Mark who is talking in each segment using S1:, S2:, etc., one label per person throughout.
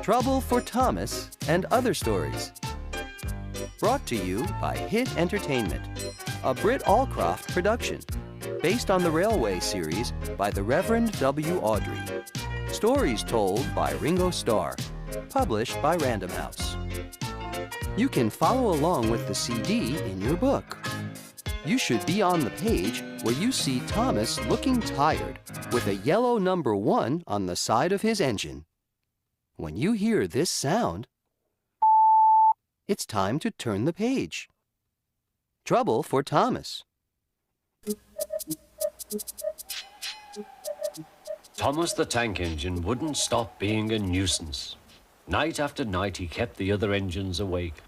S1: Trouble for Thomas and Other Stories. Brought to you by Hit Entertainment, a Britt Allcroft production, based on the Railway series by the Reverend W. Awdry. Stories told by Ringo Starr, published by Random House. You can follow along with the CD in your book. You should be on the page where you see Thomas looking tired with a yellow number 1 on the side of his engine. When you hear this sound, it's time to turn the page. Trouble for Thomas.
S2: Thomas the tank engine wouldn't stop being a nuisance. Night after night he kept the other engines awake.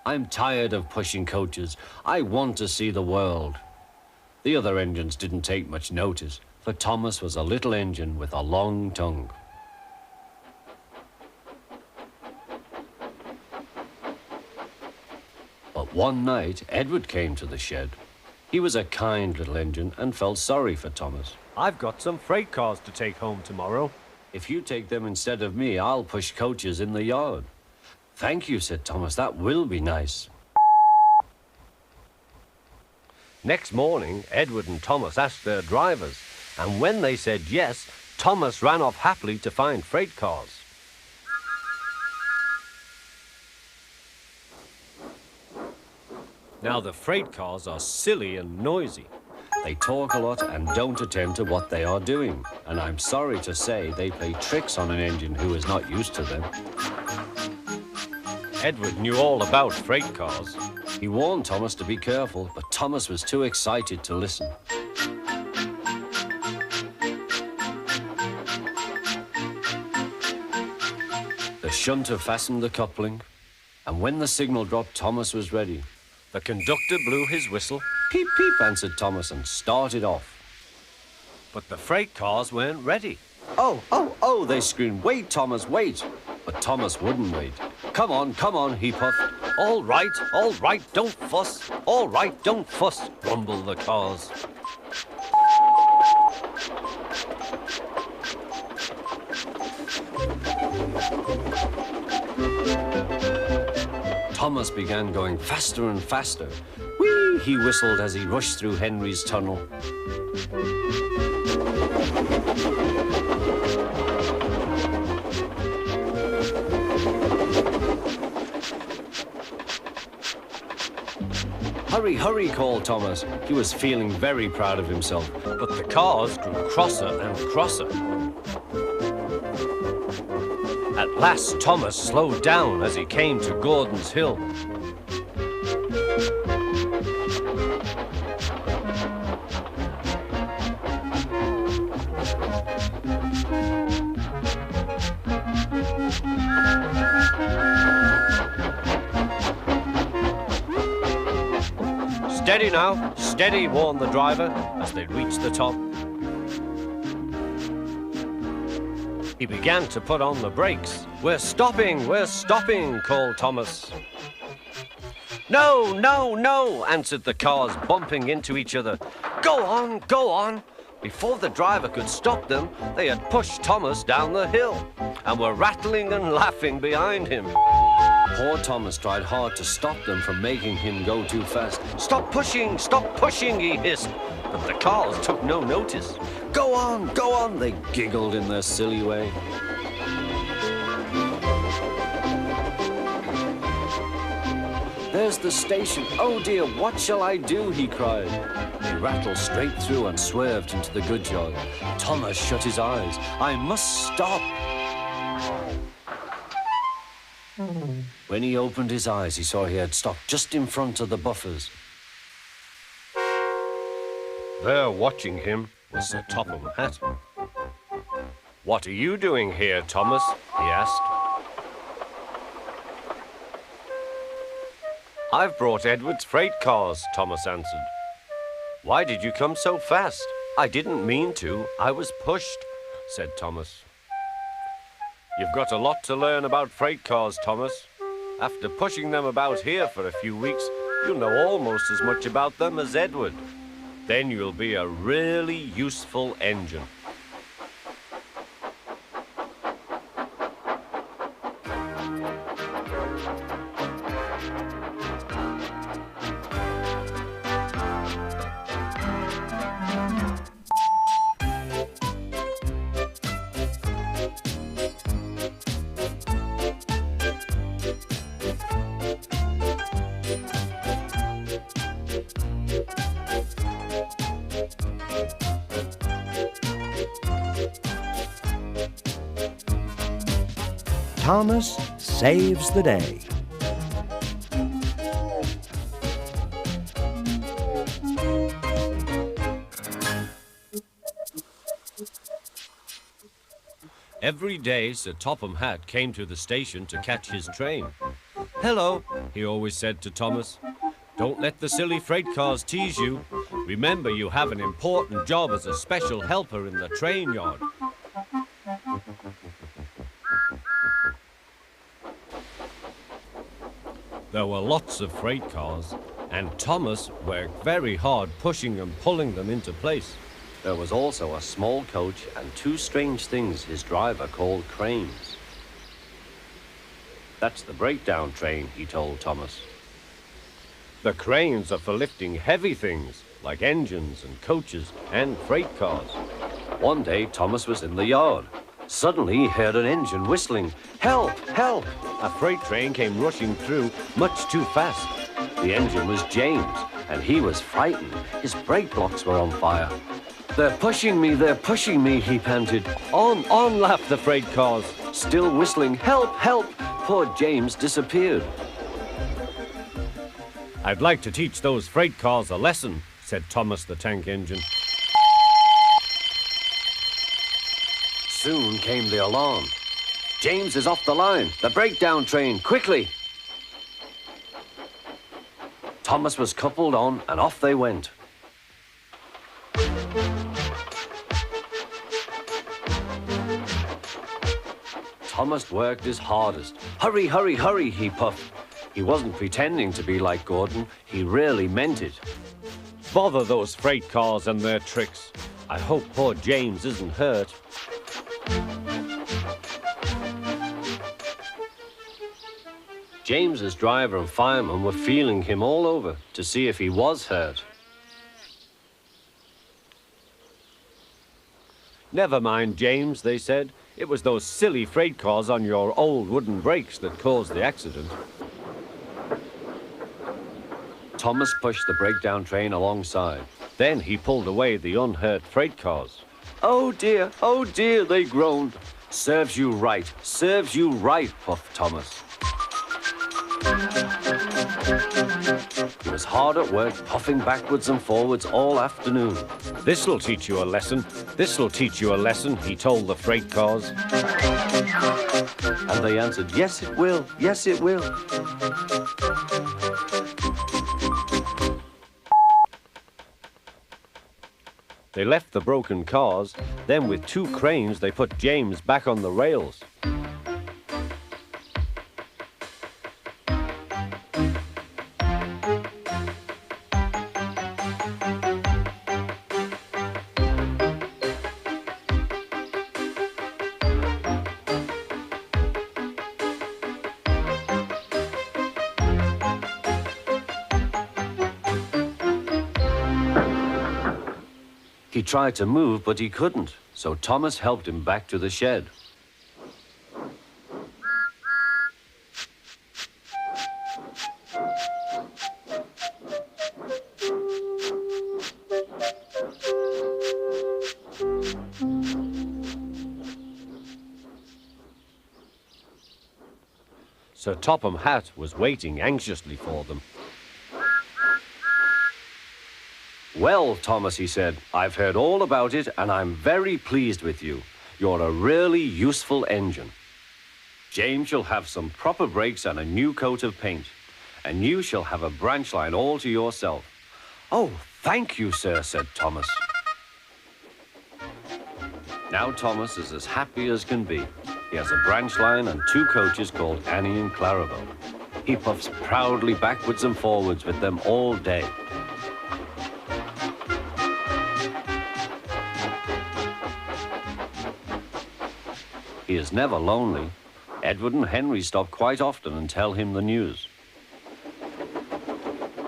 S2: I'm tired of pushing coaches. I want to see the world. The other engines didn't take much notice, for Thomas was a little engine with a long tongue. But one night, Edward came to the shed. He was a kind little engine and felt sorry for Thomas.
S3: I've got some freight cars to take home tomorrow.
S2: If you take them instead of me, I'll push coaches in the yard. Thank you, said Thomas. That will be nice.
S3: Next morning, Edward and Thomas asked their drivers, and when they said yes, Thomas ran off happily to find freight cars. Now, the freight cars are silly and noisy.
S2: They talk a lot and don't attend to what they are doing. And I'm sorry to say they play tricks on an engine who is not used to them.
S3: Edward knew all about freight cars.
S2: He warned Thomas to be careful, but Thomas was too excited to listen. The shunter fastened the coupling, and when the signal dropped, Thomas was ready.
S3: The conductor blew his whistle.
S2: Peep, peep, answered Thomas and started off.
S3: But the freight cars weren't ready.
S2: Oh, oh, oh, they screamed. Wait, Thomas, wait. But Thomas wouldn't wait. Come on, he puffed.
S3: All right, don't fuss. All right, don't fuss, grumbled the cars.
S2: Thomas began going faster and faster. Whee! He whistled as he rushed through Henry's tunnel. Hurry, hurry, called Thomas. He was feeling very proud of himself.
S3: But the cars grew crosser and crosser. At last, Thomas slowed down as he came to Gordon's Hill. Steady now, steady, warned the driver as they reached the top. He began to put on the brakes. We're stopping, called Thomas. No, answered the cars, bumping into each other. Go on. Before the driver could stop them, they had pushed Thomas down the hill and were rattling and laughing behind him.
S2: Poor Thomas tried hard to stop them from making him go too fast.
S3: Stop pushing, he hissed. But the cars took no notice.
S2: Go on, they giggled in their silly way. There's the station. Oh dear, what shall I do? He cried. He rattled straight through and swerved into the goods yard. Thomas shut his eyes. I must stop. When he opened his eyes, he saw he had stopped just in front of the buffers.
S3: There, watching him, was Sir Topham Hatt. What are you doing here, Thomas? He asked. I've brought Edward's freight cars, Thomas answered. Why did you come so fast? I didn't mean to. I was pushed, said Thomas. You've got a lot to learn about freight cars, Thomas. After pushing them about here for a few weeks, you'll know almost as much about them as Edward. Then you'll be a really useful engine.
S4: Thomas saves the day.
S3: Every day, Sir Topham Hatt came to the station to catch his train. "Hello," he always said to Thomas. "Don't let the silly freight cars tease you. Remember, you have an important job as a special helper in the train yard." There were lots of freight cars, and Thomas worked very hard pushing and pulling them into place.
S2: There was also a small coach and two strange things his driver called cranes. "That's the breakdown train," he told Thomas.
S3: The cranes are for lifting heavy things, like engines and coaches and freight cars.
S2: One day, Thomas was in the yard. Suddenly, he heard an engine whistling. "Help! Help!"
S3: A freight train came rushing through much too fast.
S2: The engine was James, and he was frightened. His brake blocks were on fire. They're pushing me," he panted.
S3: On, laughed the freight cars.
S2: Still whistling, "Help! Help!" Poor James disappeared.
S3: "I'd like to teach those freight cars a lesson," said Thomas the tank engine.
S2: Soon came the alarm. "James is off the line! The breakdown train! Quickly!" Thomas was coupled on, and off they went. Thomas worked his hardest. "Hurry, hurry, hurry," he puffed. He wasn't pretending to be like Gordon. He really meant it.
S3: Bother those freight cars and their tricks. I hope poor James isn't hurt.
S2: James's driver and fireman were feeling him all over to see if he was hurt.
S3: "Never mind, James," they said. "It was those silly freight cars on your old wooden brakes that caused the accident."
S2: Thomas pushed the breakdown train alongside.
S3: Then he pulled away the unhurt freight cars.
S2: Oh dear, they groaned. Serves you right, puffed Thomas. He was hard at work, puffing backwards and forwards all afternoon.
S3: This'll teach you a lesson, he told the freight cars.
S2: And they answered, yes it will.
S3: They left the broken cars, then with two cranes they put James back on the rails.
S2: He tried to move, but he couldn't, so Thomas helped him back to the shed.
S3: Sir Topham Hatt was waiting anxiously for them.
S2: Well, Thomas, he said, I've heard all about it and I'm very pleased with you. You're a really useful engine. James shall have some proper brakes and a new coat of paint. And you shall have a branch line all to yourself. Oh, thank you, sir, said Thomas. Now Thomas is as happy as can be. He has a branch line and two coaches called Annie and Clarabelle. He puffs proudly backwards and forwards with them all day. He is never lonely. Edward and Henry stop quite often and tell him the news.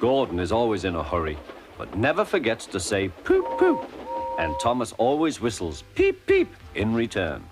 S2: Gordon is always in a hurry, but never forgets to say poop, poop. And Thomas always whistles peep, peep in return.